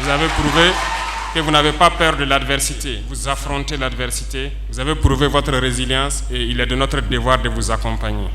Vous avez prouvé que vous n'avez pas peur de l'adversité. Vous affrontez l'adversité. Vous avez prouvé votre résilience et il est de notre devoir de vous accompagner.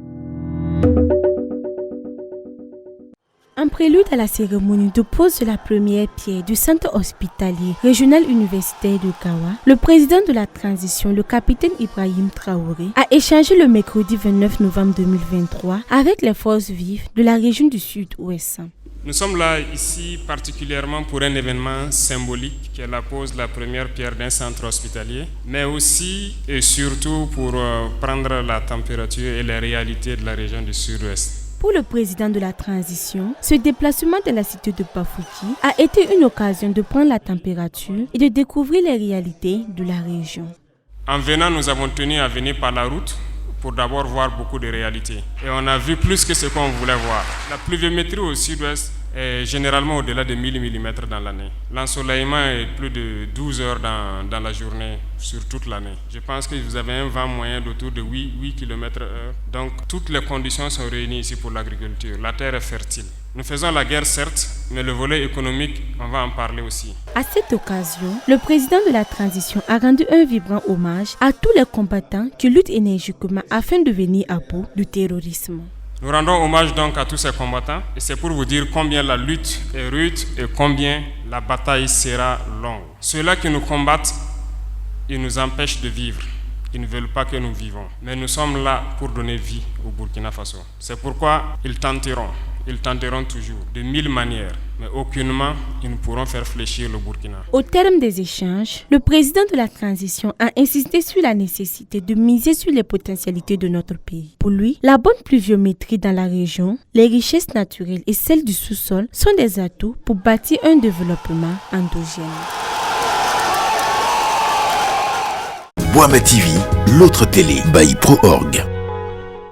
En prélude à la cérémonie de pose de la première pierre du centre hospitalier régional universitaire de Gawa, le président de la transition, le capitaine Ibrahim Traoré, a échangé le mercredi 29 novembre 2023 avec les forces vives de la région du Sud-Ouest. Nous sommes là ici particulièrement pour un événement symbolique qui est la pose de la première pierre d'un centre hospitalier, mais aussi et surtout pour prendre la température et les réalités de la région du Sud-Ouest. Pour le président de la transition, ce déplacement de la cité de Bafouki a été une occasion de prendre la température et de découvrir les réalités de la région. En venant, nous avons tenu à venir par la route pour d'abord voir beaucoup de réalités. Et on a vu plus que ce qu'on voulait voir. La pluviométrie au sud-ouest est généralement au-delà de 1000 mm dans l'année. L'ensoleillement est plus de 12 heures dans la journée sur toute l'année. Je pense que vous avez un vent moyen d'autour de 8 km/h. Donc toutes les conditions sont réunies ici pour l'agriculture. La terre est fertile. Nous faisons la guerre certes, mais le volet économique, on va en parler aussi. À cette occasion, le président de la transition a rendu un vibrant hommage à tous les combattants qui luttent énergiquement afin de venir à bout du terrorisme. Nous rendons hommage donc à tous ces combattants et c'est pour vous dire combien la lutte est rude et combien la bataille sera longue. Ceux-là qui nous combattent, ils nous empêchent de vivre. Ils ne veulent pas que nous vivons. Mais nous sommes là pour donner vie au Burkina Faso. C'est pourquoi ils tenteront toujours de 1000 manières, mais aucunement ils ne pourront faire fléchir le Burkina. Au terme des échanges, le président de la transition a insisté sur la nécessité de miser sur les potentialités de notre pays. Pour lui, la bonne pluviométrie dans la région, les richesses naturelles et celles du sous-sol sont des atouts pour bâtir un développement endogène. Boama TV, l'autre télé by ProOrg.